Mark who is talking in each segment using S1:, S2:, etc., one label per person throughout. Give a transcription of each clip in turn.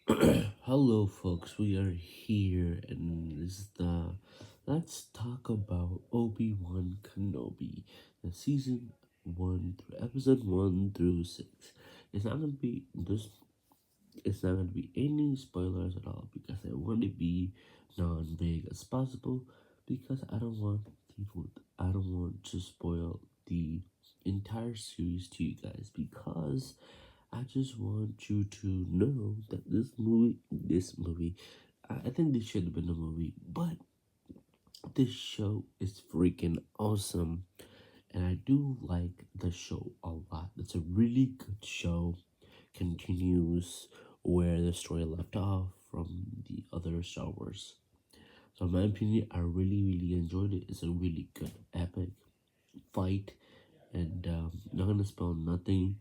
S1: Hello, folks. We are here, and this is the let's talk about Obi-Wan Kenobi, the season 1 through episode 1 through 6. It's not gonna be this. It's not gonna be any spoilers at all because I want to be non-big as possible because I don't want to spoil the entire series to you guys because I just want you to know that I think this should have been a movie, but this show is freaking awesome. And I do like the show a lot. It's a really good show. Continues where the story left off from the other Star Wars. So in my opinion, I really enjoyed it. It's a really good epic fight. And not gonna spoil nothing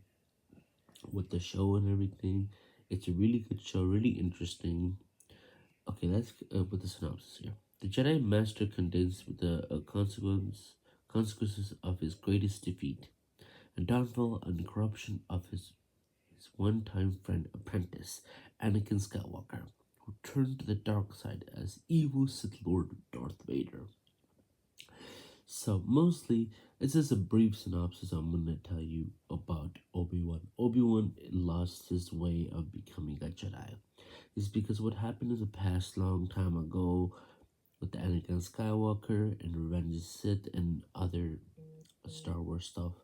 S1: with the show and everything. It's a really good show, really interesting. Okay, let's put the synopsis here. The Jedi Master condensed with the consequences of his greatest defeat, and downfall and corruption of his one-time friend apprentice, Anakin Skywalker, who turned to the dark side as evil Sith Lord Darth Vader. So mostly, it's just a brief synopsis I'm gonna tell you about Obi-Wan. Obi-Wan lost his way of becoming a Jedi. It's because what happened in the past long time ago with the Anakin Skywalker and Revenge of the Sith and other Star Wars stuff.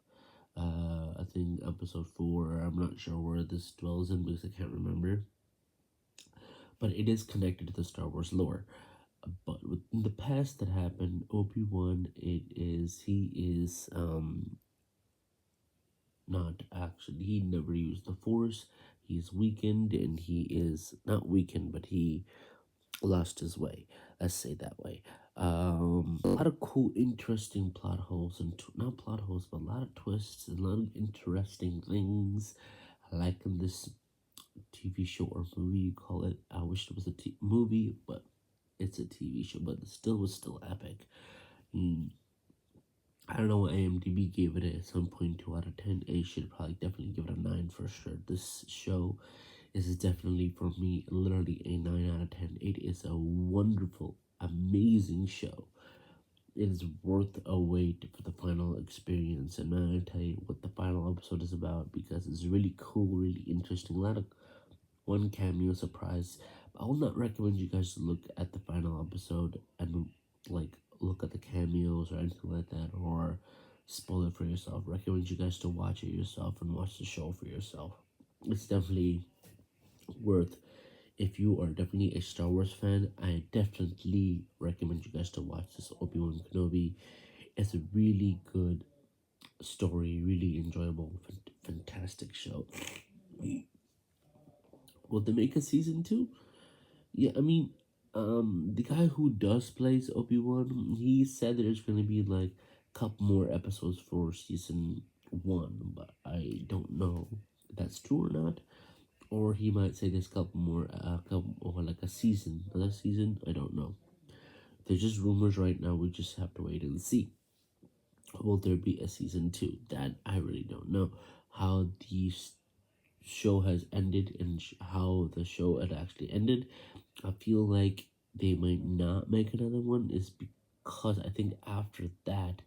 S1: I think episode 4, I'm not sure where this dwells in because I can't remember. But it is connected to the Star Wars lore. But in the past that happened, Obi-Wan, he is not actually, he never used the Force. He's weakened and he is not weakened, but he lost his way. Let's say that way. A lot of cool, interesting plot holes and not plot holes, but a lot of twists and a lot of interesting things. I like in this TV show or movie you call it. I wish it was a movie, but it's a TV show. But it still was still epic. Mm, I don't know what IMDb gave it at some point 2 out of 10. A should probably definitely give it a 9 for sure. This show is definitely for me literally a 9 out of 10. It is a wonderful, amazing show. It is worth a wait for the final experience, and I'm gonna tell you what the final episode is about because it's really cool, really interesting. A lot of one cameo surprise. I will not recommend you guys to look at the final episode and like look at the cameos or anything like that or spoil it for yourself. Recommend you guys to watch it yourself and watch the show for yourself. It's definitely worth. If you are definitely a Star Wars fan, I definitely recommend you guys to watch this Obi-Wan Kenobi. It's a really good story, really enjoyable, fantastic show. Will they make a season 2? Yeah, I mean, the guy who does plays Obi-Wan, he said there's gonna be like a couple more episodes for season 1, but I don't know if that's true or not. Or he might say there's a couple more, couple, or like a season, another season. I don't know. They're just rumors right now. We just have to wait and see. Will there be a season 2? That I really don't know. How the show has ended and how the show had actually ended. I feel like they might not make another one is because I think after that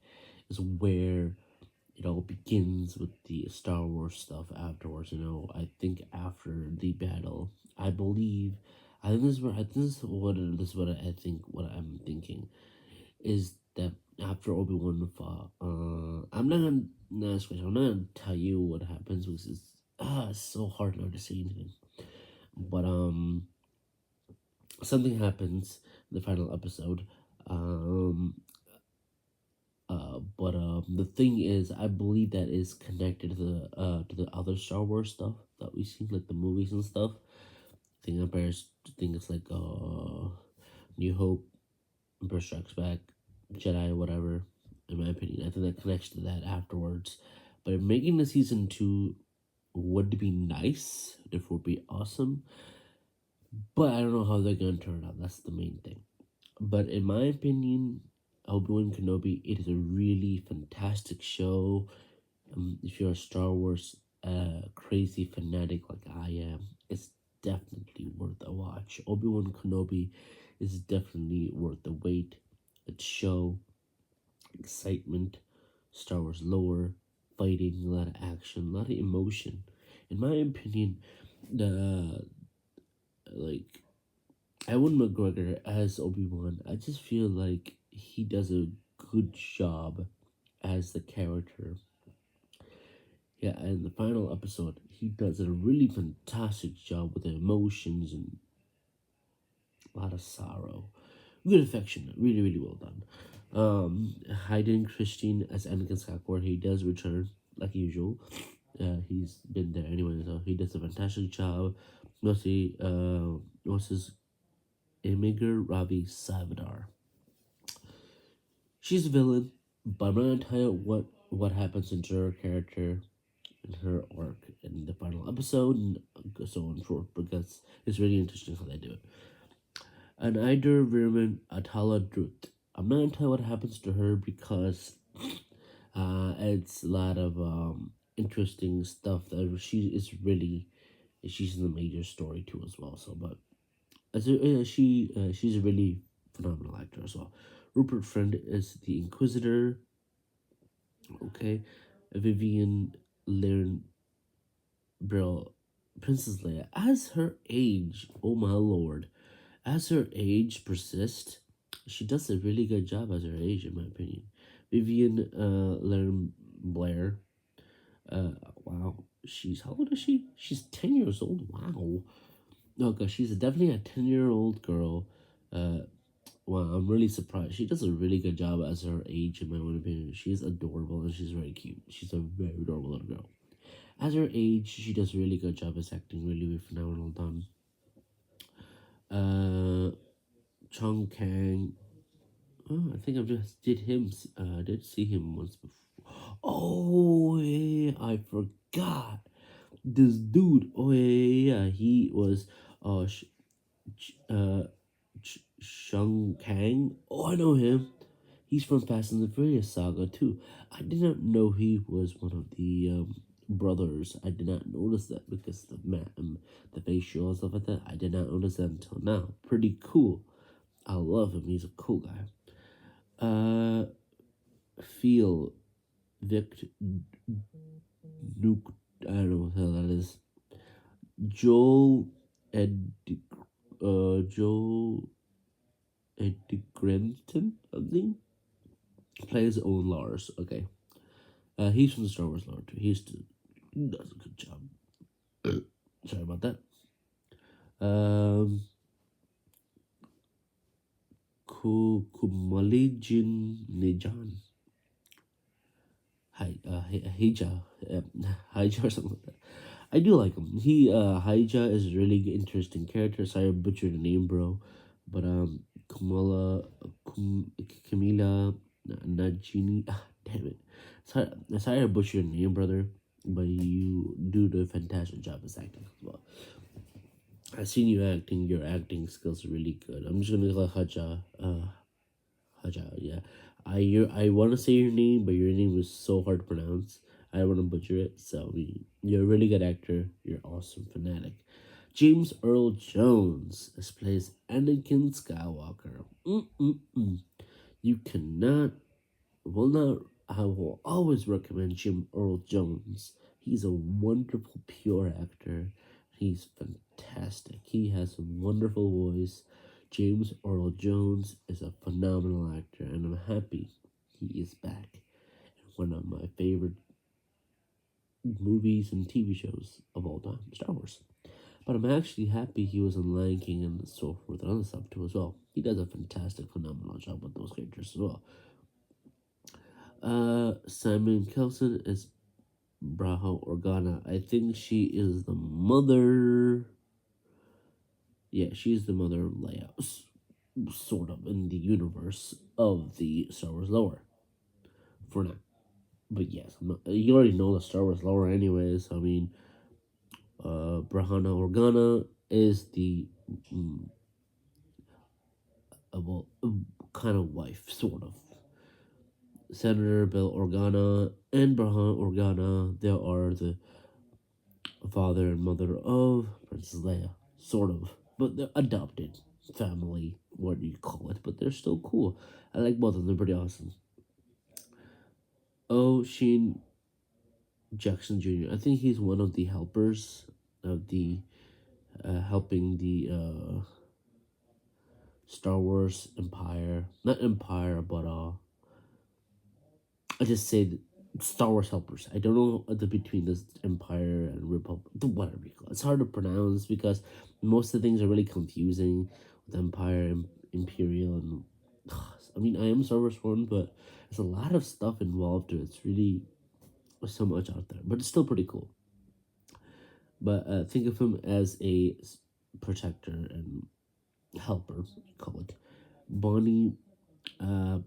S1: is where it all begins with the Star Wars stuff afterwards. I think after the battle, I believe, I think this is what I think. What I'm thinking is that after Obi-Wan fought, I'm not gonna ask question. I'm not gonna tell you what happens because it's so hard not to say anything. But something happens in the final episode. Um, but the thing is, I believe that is connected to the other Star Wars stuff that we've seen, like the movies and stuff. I think it's like New Hope, Empire Strikes Back, Jedi, whatever. In my opinion, I think that connects to that afterwards. But making the season 2 would be nice. It would be awesome. But I don't know how they're gonna turn out. That's the main thing. But in my opinion, Obi-Wan Kenobi, it is a really fantastic show. If you're a Star Wars crazy fanatic like I am, it's definitely worth watch. Obi-Wan Kenobi is definitely worth the wait. It's show, excitement, Star Wars lore, fighting, a lot of action, a lot of emotion. In my opinion, the like Ewan McGregor as Obi-Wan, I just feel like he does a good job as the character. Yeah, and the final episode, he does a really fantastic job with the emotions and a lot of sorrow. Good affection, really, really well done. Hayden Christine as Anakin Skywalker, he does return like usual. He's been there anyway, so he does a fantastic job. Mostly, what's his Imigir Ravi Savadar. She's a villain, but I'm not gonna tell you what happens into her character and her arc in the final episode and so on and forth because it's really interesting how they do it. And Ider Virman Atala Drut. I'm not gonna tell you what happens to her because it's a lot of interesting stuff that she's in the major story too as well. So, but she's a really phenomenal actor as well. Rupert Friend is the Inquisitor. Okay, Vivian Learn Bro, Princess Leia, as her age, oh my lord, as her age persists, she does a really good job as her age, in my opinion. Vivian Learn Blair, uh, wow, how old is she? She's 10 years old. Wow. No, gosh, she's definitely a 10-year-old girl. Uh, wow, I'm really surprised. She does a really good job as her age, in my own opinion. She's adorable and she's very cute. She's a very adorable little girl. As her age, she does a really good job as acting, really, really phenomenal done. Chong Kang. Oh, I think I just did him. Did see him once before. Oh, yeah, I forgot this dude. Oh, yeah. He was uh, Shang Kang. Oh, I know him. He's from Fast and the Furious saga too. I did not know he was one of the brothers. I did not notice that because the facial and stuff like that. I did not notice that until now. Pretty cool. I love him. He's a cool guy. Uh, Feel Vic Nuke. I don't know what the hell that is. Joel Ed. Joel Edgrenton, I think, plays own Lars. Okay. He's from the Star Wars lore too. He does a good job. Sorry about that. Um, Kumalijin Nijan. Hija, Hija or something like that. I do like him. Hija is a really interesting character. Sorry I butchered the name, bro. But Camila Najini. Damn it. Sorry I butchered the name, brother. But you do a fantastic job as acting as well. I've seen you acting. Your acting skills are really good. I'm just gonna call Haja. Haja, yeah. I want to say your name, but your name was so hard to pronounce. I don't want to butcher it. So you're a really good actor. You're awesome fanatic. James Earl Jones plays Anakin Skywalker. Mm-mm-mm. You cannot, will not, I will always recommend Jim Earl Jones. He's a wonderful, pure actor. He's fantastic. He has a wonderful voice. James Earl Jones is a phenomenal actor, and I'm happy he is back in one of my favorite movies and TV shows of all time, Star Wars. But I'm actually happy he was in Lion King and so forth and other stuff too as well. He does a fantastic, phenomenal job with those characters as well. Simon Kelson is Braho Organa. I think she is the mother. Yeah, she's the mother of Leia, sort of, in the universe of the Star Wars lore. For now. But yes, you already know the Star Wars lore anyways. I mean, Brahana Organa is the mm, well, kind of wife, sort of. Senator Bill Organa and Brahana Organa, they are the father and mother of Princess Leia, sort of. but they're adopted family. What do you call it? But they're still cool. I like both of them. They're pretty awesome. Oh, Sheen Jackson Jr. I think he's one of the helpers of the helping the Star Wars Empire, not Empire, but I just said Star Wars helpers. I don't know the between this Empire and Republic, whatever you call it. It's hard to pronounce because most of the things are really confusing with Empire and Imperial and. I mean, I am Star Wars fan, but there's a lot of stuff involved. It's really so much out there, but it's still pretty cool. But think of him as a protector and helper, you call it. Bonnie uh,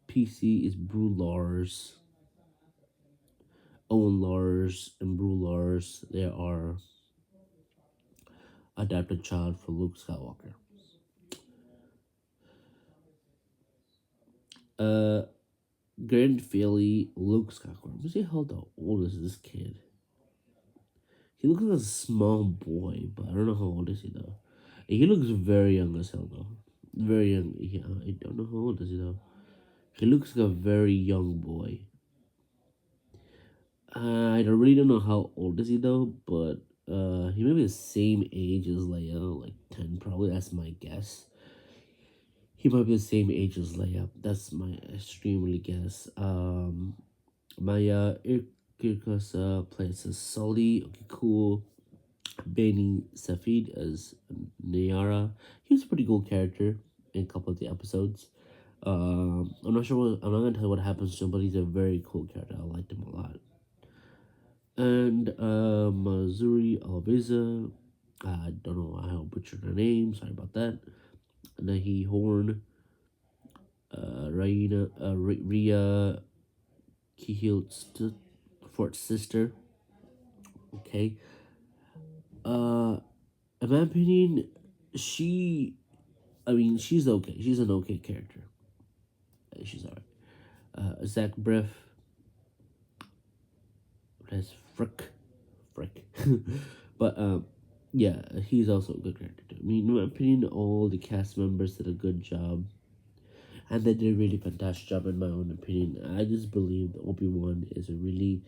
S1: PC is Brew Lars. Owen Lars and Brew Lars. They are adopted child for Luke Skywalker. Uh, Grand Philly, Luke Skywalker. Let me see how old is this kid. He looks like a small boy, but I don't know how old is he though. He looks very young as hell though. Very young. Yeah, I don't know how old is he though. He looks like a very young boy. I don't know how old is he though, but he may be the same age as Leia, like 10 probably. That's my guess. He might be the same age as Leia. That's my extremely guess. Maya Irkirkas plays as Sully. Okay, cool. Benny Safid as Nayara. He was a pretty cool character in a couple of the episodes. I'm not sure. I'm not gonna tell you what happens to him, but he's a very cool character. I liked him a lot. And Mazuri Alveza. I don't know. I butchered her name. Sorry about that. Nahi Horn. Ria Kihil's Fort's sister. Okay. Uh, in my opinion, she. I mean, she's okay. She's an okay character. She's alright. Zach Braff. That's Frick. But yeah, he's also a good character. I mean, in my opinion, all the cast members did a good job, and they did a really fantastic job. In my own opinion, I just believe that Obi-Wan is a really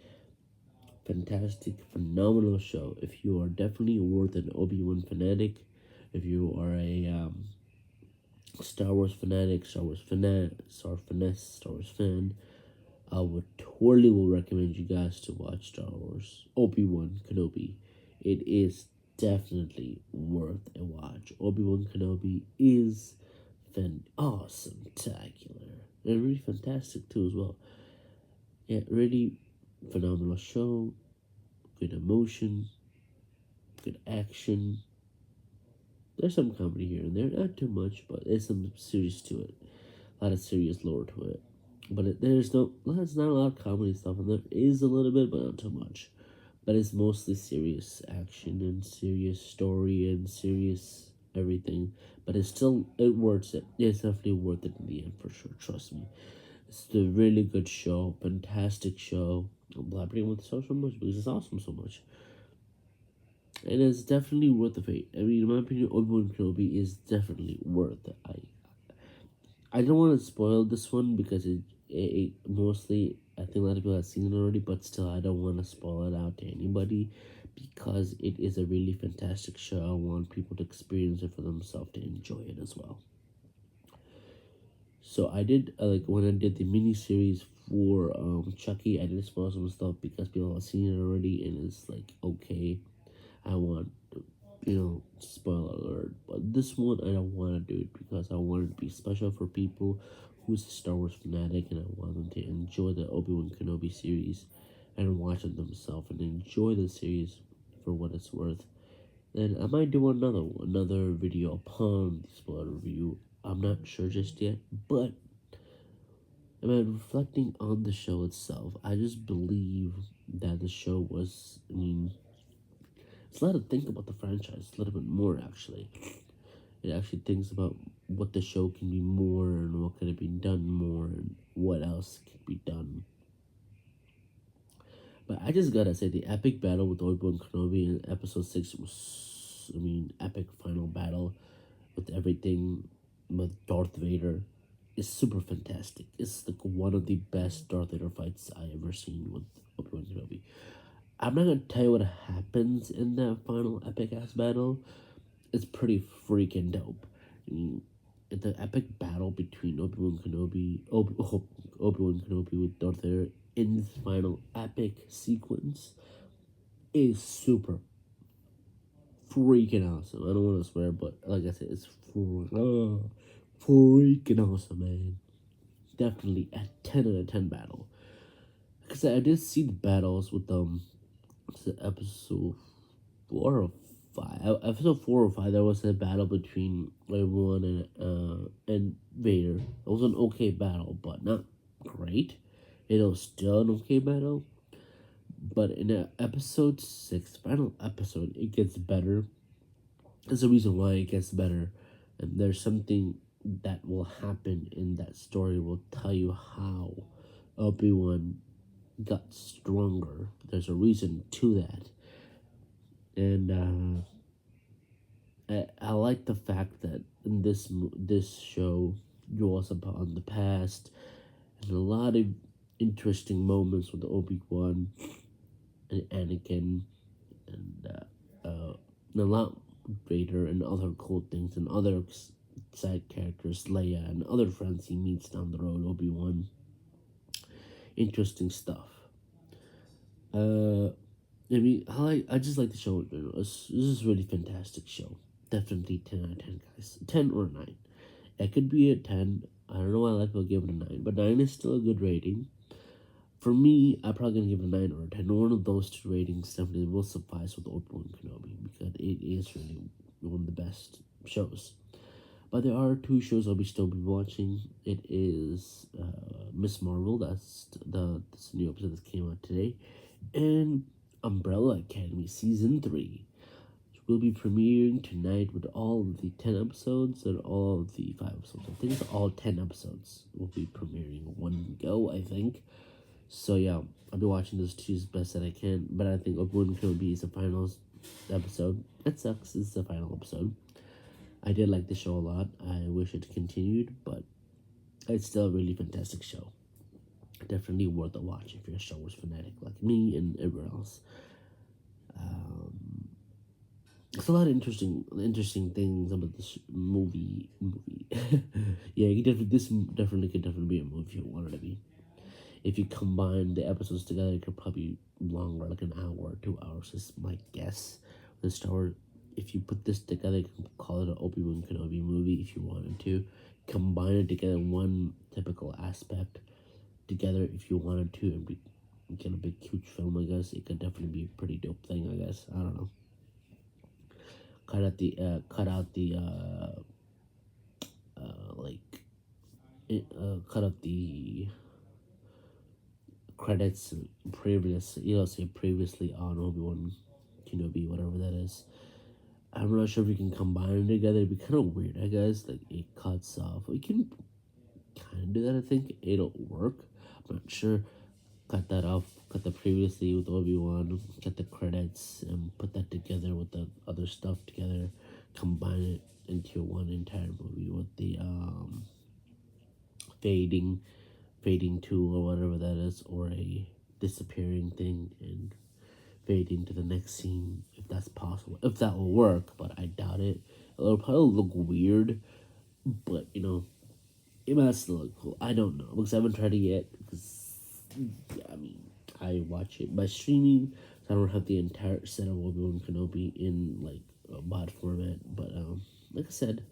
S1: fantastic, phenomenal show. If you are definitely worth an Obi-Wan fanatic, if you are a Star Wars fanatic, Star Wars fan, I would totally will recommend you guys to watch Star Wars Obi-Wan Kenobi. It is definitely worth a watch. Obi-Wan Kenobi is awesome, spectacular, and really fantastic too as well. Yeah, really phenomenal show. Good emotion, good action. There's some comedy here and there, not too much, but there's some serious to it. A lot of serious lore to it. But there's not a lot of comedy stuff, and there is a little bit, but not too much. But it's mostly serious action and serious story and serious everything. But it worth it. It's definitely worth it in the end for sure. Trust me. It's a really good show, fantastic show. I'm blabbering with so much because it's awesome so much. And it's definitely worth the wait. I mean, in my opinion, Obi-Wan Kenobi is definitely worth it. I don't want to spoil this one because it mostly, I think a lot of people have seen it already, but still, I don't want to spoil it out to anybody because it is a really fantastic show. I want people to experience it for themselves to enjoy it as well. So I did like when I did the mini series for Chucky, I did spoil some stuff because people have seen it already, and it's like okay, I want spoiler alert. But this one, I don't want to do it because I want it to be special for people who's a Star Wars fanatic, and I want them to enjoy the Obi-Wan Kenobi series and watch it themselves and enjoy the series for what it's worth. Then I might do another video upon the spoiler review. I'm not sure just yet, but I mean, reflecting on the show itself, I just believe that the show was. I mean, it's a lot to think about the franchise a little bit more actually. It actually thinks about what the show can be more and what could have been done more and what else could be done. But I just gotta say, the epic battle with Obi-Wan Kenobi in episode 6 was epic final battle with everything with Darth Vader is super fantastic. It's like one of the best Darth Vader fights I ever seen with Obi-Wan Kenobi. I'm not gonna tell you what happens in that final epic ass battle. It's pretty freaking dope. I mean, the epic battle between Obi-Wan Kenobi with Darth Vader in this final epic sequence is super freaking awesome. I don't want to swear, but like I said, it's freaking awesome, man. Definitely a 10 out of 10 battle. Because I did see the battles with episode 4 or 5. Episode 4 or 5, there was a battle between Obi-Wan and Vader. It was an okay battle, but not great. It was still an okay battle. But in episode 6, final episode, it gets better. There's a reason why it gets better. And there's something that will happen in that story will tell you how Obi-Wan got stronger. There's a reason to that. And I like the fact that in this show draws upon the past and a lot of interesting moments with Obi-Wan and Anakin and a lot Vader and other cool things and other side characters, Leia and other friends he meets down the road. Obi-Wan, interesting stuff. I just like the show in general. This is a really fantastic show. Definitely 10 out of 10, guys. 10 or 9. It could be a 10. I don't know why a lot of people give it a 9, but 9 is still a good rating. For me, I'm probably going to give it a 9 or a 10. One of those two ratings definitely will suffice with Obi-Wan Kenobi because it is really one of the best shows. But there are two shows I'll still be watching. It is Miss Marvel. That's the new episode that came out today. And Umbrella Academy Season 3. Which will be premiering tonight with all of the 10 episodes and all of the 5 episodes. I think it's all 10 episodes will be premiering one go, I think. So yeah, I'll be watching those two as best that I can. But I think Obi-Wan Kenobi is the final episode. It sucks, it's the final episode. I did like the show a lot. I wish it continued, but it's still a really fantastic show. Definitely worth a watch if you're a Star Wars fanatic like me and everyone else. It's a lot of interesting things about this movie. Yeah, this definitely could be a movie if you wanted to be. If you combine the episodes together, it could probably be longer, like an hour or 2 hours is my guess. The Star Wars, if you put this together, you can call it an Obi-Wan Kenobi movie if you wanted to. Combine it together, one typical aspect together if you wanted to, and get a big huge film. I guess it could definitely be a pretty dope thing. I guess, I don't know. Cut out the cut out the credits say previously on Obi-Wan Kenobi, whatever that is. I'm not sure if we can combine it together. It'd be kind of weird, I guess. Like, it cuts off. We can kind of do that, I think. It'll work. I'm not sure. Cut that off. Cut the previously with Obi-Wan. Get the credits and put that together with the other stuff together. Combine it into one entire movie with the fading tool or whatever that is, or a disappearing thing and fading to the next scene, if that's possible, if that will work, but I doubt it. It'll probably look weird, but it might still look cool. I don't know because I haven't tried it yet. Because I watch it by streaming, so I don't have the entire set of Obi-Wan Kenobi in like a mod format. But like I said,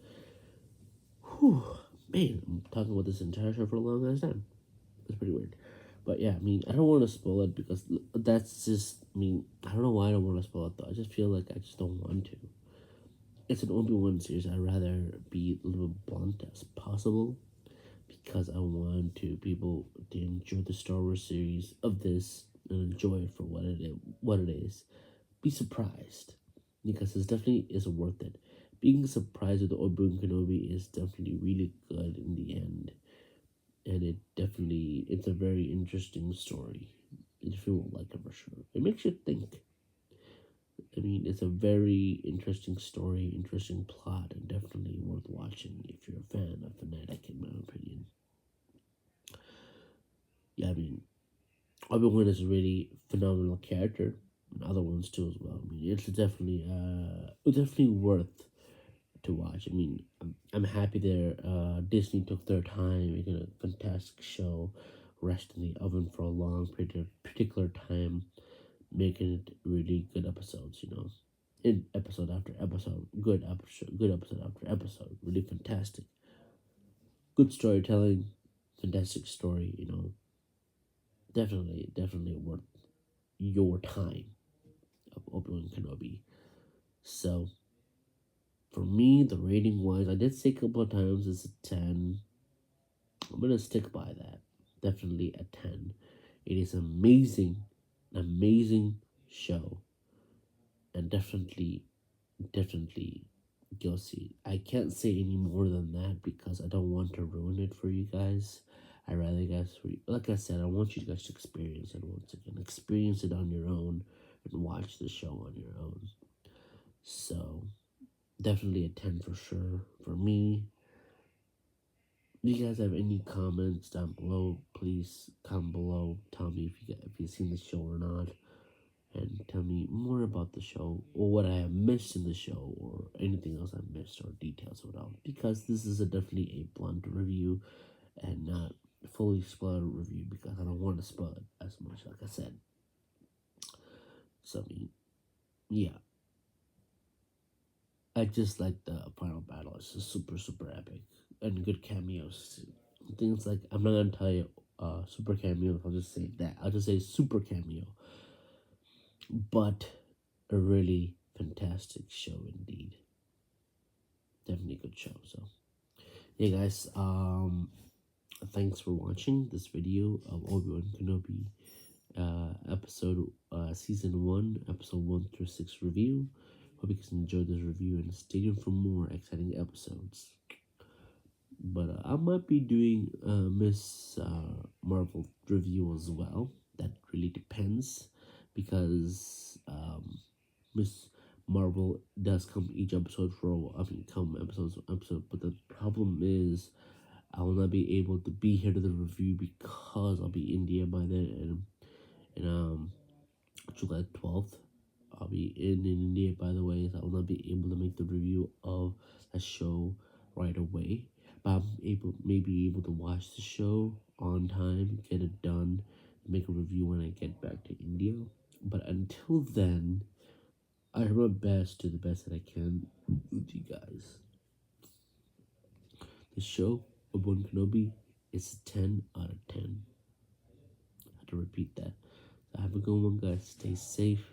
S1: man, I'm talking about this entire show for a long ass time. It's pretty weird. But yeah, I don't want to spoil it because that's just, I don't know why I don't want to spoil it though. I just feel like I just don't want to. It's an Obi-Wan series. I'd rather be a little blunt as possible because I want people to enjoy the Star Wars series of this and enjoy it for what it is. Be surprised because it definitely is worth it. Being surprised with the Obi-Wan Kenobi is definitely really good in the end. And it's a very interesting story. If you won't like it for sure. It makes you think. I mean, it's a very interesting story, interesting plot, and definitely worth watching if you're a fan of Fanatic, in my opinion. Yeah, I mean, Obi-Wan is a really phenomenal character, and other ones too as well. I mean, it's definitely worth to watch. I mean, I'm happy there. Disney took their time making a fantastic show, rest in the oven for a long particular time, making it really good episodes. In episode after episode, good episode after episode, really fantastic, good storytelling, fantastic story. Definitely worth your time of Obi-Wan Kenobi. So for me, the rating wise, I did say a couple of times it's a 10. I'm gonna stick by that. Definitely a 10. It is amazing show, and definitely go see. I can't say any more than that because I don't want to ruin it for you guys. I rather like I said, I want you guys to experience it once again. Experience it on your own and watch the show on your own. So definitely a 10 for sure for me. If you guys have any comments down below, please comment below. Tell me if you've seen the show or not, and tell me more about the show or what I have missed in the show or anything else I missed or details about. Because this is definitely a blunt review and not fully spoiler review because I don't want to spoil it as much. Like I said, so I mean, yeah, I just like the final battle. It's just super epic and good cameos. Things like I'm not gonna tell you super cameo. I'll just say that. I'll just say super cameo. But a really fantastic show indeed. Definitely a good show. So hey guys, thanks for watching this video of Obi-Wan Kenobi episode season 1, episode 1 through 6 review. Hope you guys enjoyed this review and stay tuned for more exciting episodes. But I might be doing Miss Marvel review as well. That really depends because Miss Marvel does come each episode for a while. I mean, come episode. But the problem is, I will not be able to be here to the review because I'll be in India by then, and July 12th. I'll be in India, by the way, so I will not be able to make the review of a show right away. But I'm maybe able to watch the show on time, get it done, make a review when I get back to India. But until then, I try my best to the best that I can with you guys. The show, Obi-Wan Kenobi, is a 10 out of 10. I have to repeat that. So have a good one, guys. Stay safe,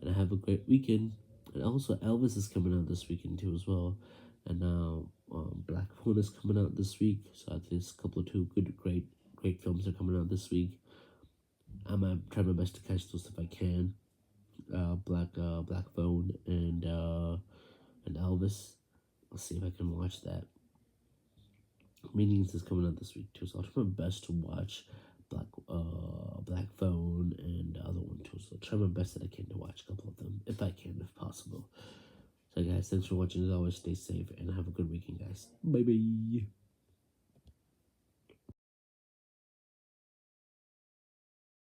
S1: and have a great weekend. And also, Elvis is coming out this weekend too, as well. And now, Black Phone is coming out this week. So at least a couple of two great films are coming out this week. I'm gonna try my best to catch those if I can. Black Phone and Elvis. I'll see if I can watch that. Minions is coming out this week too, so I'll try my best to watch Black Phone and the other one too. So I'll try my best that I can to watch a couple of them if I can, if possible. So guys, thanks for watching. As always, stay safe and have a good weekend, guys. Bye bye.